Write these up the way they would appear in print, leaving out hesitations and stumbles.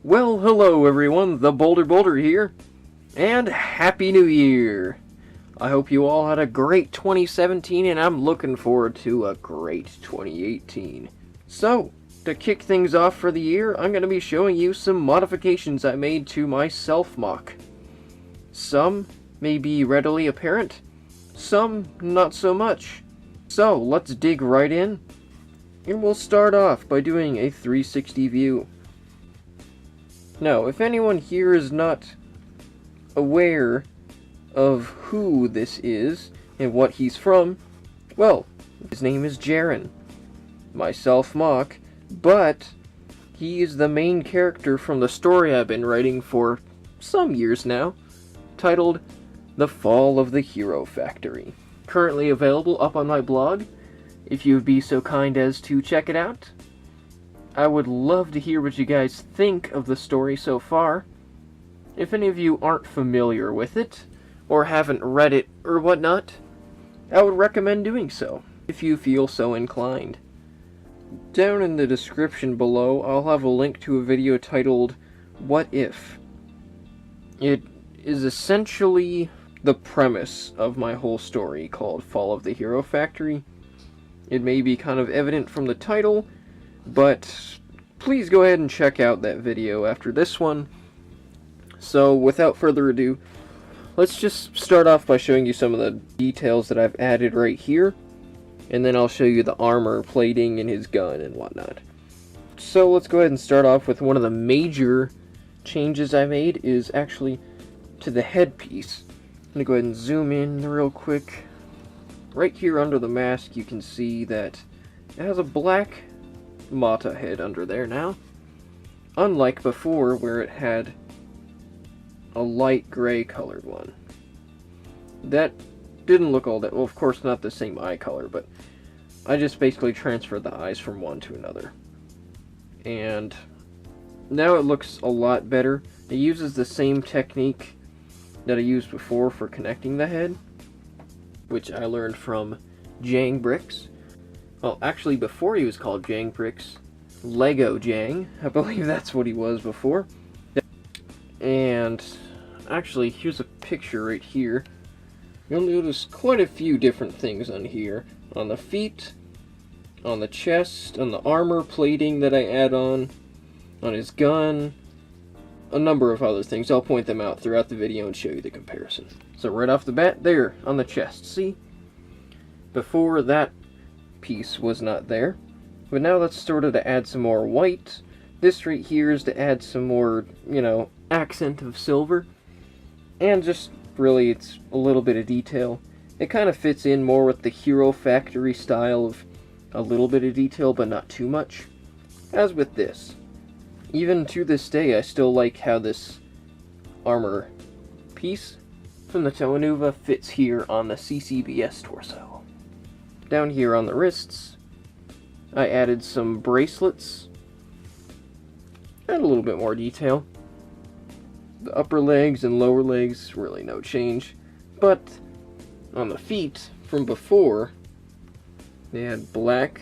Well, hello everyone, theBolderBoulder here, and Happy New Year! I hope you all had a great 2017, and I'm looking forward to a great 2018. So, to kick things off for the year, I'm going to be showing you some modifications I made to my Self MOC. Some may be readily apparent, some not so much. So, let's dig right in, and we'll start off by doing a 360 view. Now, if anyone here is not aware of who this is and what he's from, well, his name is Jerin, my Self MOC, but he is the main character from the story I've been writing for some years now, titled The Fall of the Hero Factory. Currently available up on my blog, if you would be so kind as to check it out. I would love to hear what you guys think of the story so far. If any of you aren't familiar with it, or haven't read it or whatnot, I would recommend doing so, if you feel so inclined. Down in the description below, I'll have a link to a video titled, What If? It is essentially the premise of my whole story called Fall of the Hero Factory. It may be kind of evident from the title, but please go ahead and check out that video after this one. So without further ado, let's just start off by showing you some of the details that I've added right here, and then I'll show you the armor plating and his gun and whatnot. So let's go ahead and start off with one of the major changes I made is actually to the headpiece. I'm going to go ahead and zoom in real quick. Right here under the mask you can see that it has a black Mata head under there now, unlike before where it had a light gray colored one. That didn't look all that well, of course not the same eye color, but I just basically transferred the eyes from one to another. And now it looks a lot better. It uses the same technique that I used before for connecting the head, which I learned from Jang Bricks. Well, actually, before he was called Jang Bricks, Lego Jang, I believe that's what he was before. And actually, here's a picture right here. You'll notice quite a few different things on here. On the feet, on the chest, on the armor plating that I add on his gun, a number of other things. I'll point them out throughout the video and show you the comparison. So right off the bat, there, on the chest, see? Before, that piece was not there, but now that's sort of to add some more white. This right here is to add some more, accent of silver, and just really it's a little bit of detail. It kind of fits in more with the Hero Factory style of a little bit of detail but not too much. As with this, even to this day I still like how this armor piece from the Toanuva fits here on the CCBS torso. Down here on the wrists, I added some bracelets. Add a little bit more detail. The upper legs and lower legs, really no change. But on the feet, from before, they had black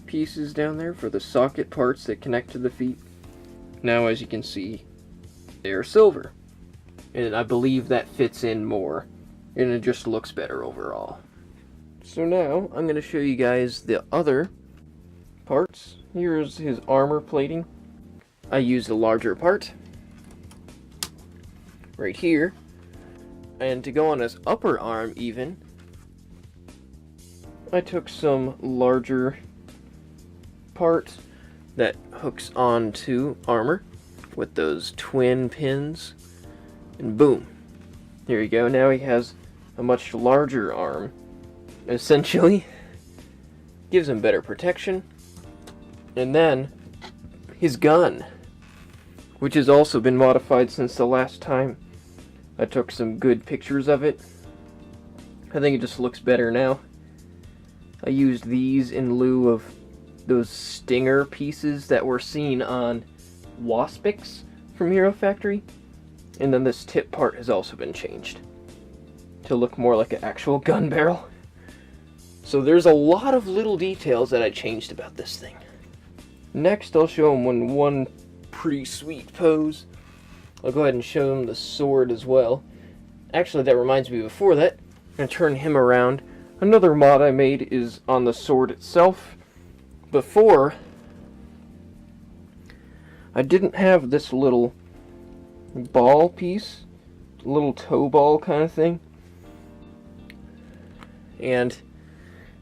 pieces down there for the socket parts that connect to the feet. Now, as you can see, they are silver. And I believe that fits in more, and it just looks better overall. So now, I'm going to show you guys the other parts. Here's his armor plating. I used a larger part, right here, and to go on his upper arm even, I took some larger part that hooks onto armor with those twin pins, and boom, there you go. Now he has a much larger arm. Essentially, gives him better protection. And then, his gun, which has also been modified since the last time I took some good pictures of it. I think it just looks better now. I used these in lieu of those stinger pieces that were seen on Waspix from Hero Factory. And then this tip part has also been changed to look more like an actual gun barrel. So there's a lot of little details that I changed about this thing. Next, I'll show him one pretty sweet pose. I'll go ahead and show him the sword as well. Actually, that reminds me, before that, I'm going to turn him around. Another mod I made is on the sword itself. Before, I didn't have this little ball piece, little toe ball kind of thing. And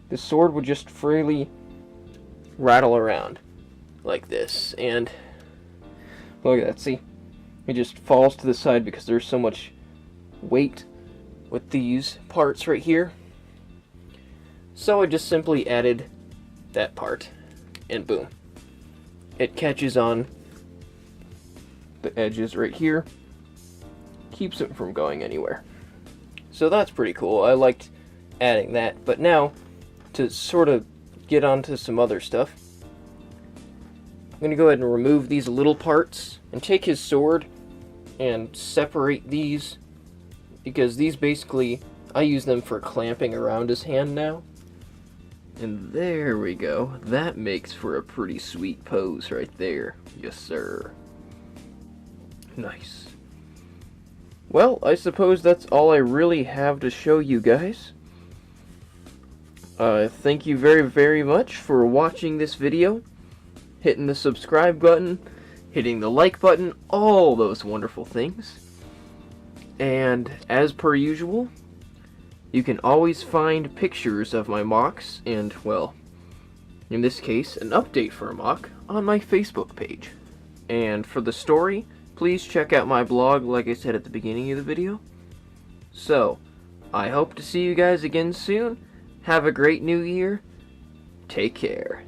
the sword would just freely rattle around like this. And look at that, see? It just falls to the side because there's so much weight with these parts right here. So I just simply added that part, and boom. It catches on the edges right here, keeps it from going anywhere. So that's pretty cool. I liked adding that. But now, to sort of get onto some other stuff, I'm going to go ahead and remove these little parts and take his sword and separate these, because these basically, I use them for clamping around his hand now. And there we go. That makes for a pretty sweet pose right there. Yes, sir. Nice. Well, I suppose that's all I really have to show you guys. Thank you very, very much for watching this video. Hitting the subscribe button, hitting the like button, all those wonderful things. And as per usual, you can always find pictures of my MOCs and, well, in this case, an update for a MOC on my Facebook page. And for the story, please check out my blog, like I said at the beginning of the video. So, I hope to see you guys again soon. Have a great new year. Take care.